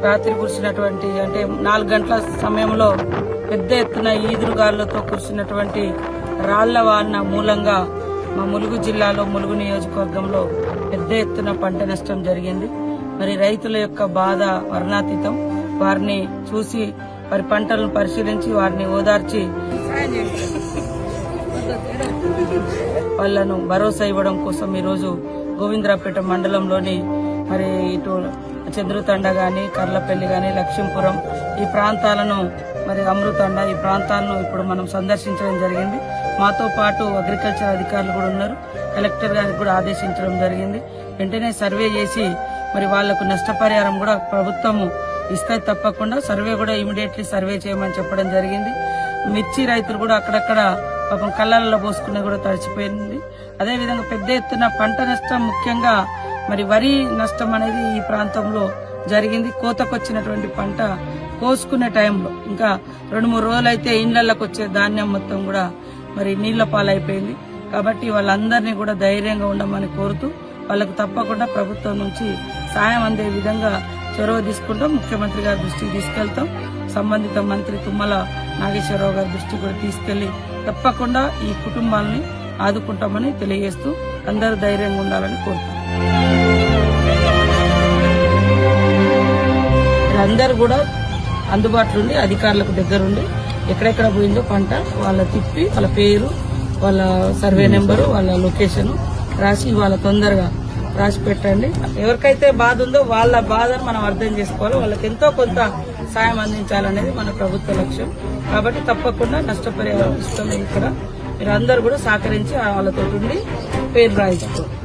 రాత్రి కురిసినటువంటి అంటే 4 గంటల సమయంలో పెద్ద ఎత్తున ఈదురుగాలులతో కురిసినటువంటి రాళ్ల వాన మూలంగా మా ములుగు జిల్లాలో ములుగు నియోజకవర్గంలో పెద్ద ఎత్తున పంట నష్టం జరిగింది. మరి రైతుల యొక్క బాధ వర్ణాతీతం. వారిని చూసి వారి పంటలను పరిశీలించి వారిని ఓదార్చి వాళ్లను భరోసా ఇవ్వడం కోసం ఈరోజు గోవిందరావుపేట మండలంలోని మరి ఇటు చంద్రుతండ గాని, కర్లపల్లి గాని, లక్ష్మీపురం ఈ ప్రాంతాలను మరి అమృతండ ఈ ప్రాంతాలను ఇప్పుడు మనం సందర్శించడం జరిగింది. మాతో పాటు అగ్రికల్చర్ అధికారులు కూడా ఉన్నారు. కలెక్టర్ గారికి కూడా ఆదేశించడం జరిగింది. వెంటనే సర్వే చేసి మరి వాళ్లకు నష్టపరిహారం కూడా ప్రభుత్వము ఇస్తే తప్పకుండా సర్వే కూడా ఇమీడియట్లీ సర్వే చేయమని చెప్పడం జరిగింది. మిర్చి రైతులు కూడా అక్కడక్కడ పాపం కళ్ళల్లో పోసుకున్న కూడా తడిచిపోయింది. అదేవిధంగా పెద్ద ఎత్తున పంట నష్టం, ముఖ్యంగా మరి వరి నష్టం అనేది ఈ ప్రాంతంలో జరిగింది. కోతకొచ్చినటువంటి పంట కోసుకునే టైంలో ఇంకా 2-3 రోజులైతే ఇళ్లలోకి వచ్చే ధాన్యం మొత్తం కూడా మరి నీళ్ల పాలైపోయింది. కాబట్టి వాళ్ళందరినీ కూడా ధైర్యంగా ఉండమని కోరుతూ వాళ్ళకు తప్పకుండా ప్రభుత్వం నుంచి సాయం అందే విధంగా చొరవ తీసుకుంటాం. ముఖ్యమంత్రి గారి దృష్టికి తీసుకెళ్తాం. సంబంధిత మంత్రి తుమ్మల నాగేశ్వరరావు గారి దృష్టికి కూడా తీసుకెళ్లి తప్పకుండా ఈ కుటుంబాలని ఆదుకుంటామని తెలియజేస్తూ అందరూ ధైర్యంగా ఉండాలని కోరుతాం. అందరూ కూడా అందుబాటులో ఉండి అధికారులకు దగ్గరుండి ఎక్కడెక్కడ పోయిందో పంట వాళ్ళ తిప్పి వాళ్ళ పేరు, వాళ్ళ సర్వే నెంబరు, వాళ్ళ లొకేషన్ రాసి వాళ్ళ తొందరగా రాసి పెట్టండి. ఎవరికైతే బాధ ఉందో వాళ్ళ బాధను మనం అర్థం చేసుకోవాలి. వాళ్ళకి ఎంతో కొంత సాయం అందించాలనేది మన ప్రభుత్వ లక్ష్యం. కాబట్టి తప్పకుండా నష్టపరిహారం ఇస్తాం. ఇక్కడ మీరు అందరూ కూడా సహకరించి వాళ్ళతో ఉండి పేరు రాయించుకోండి.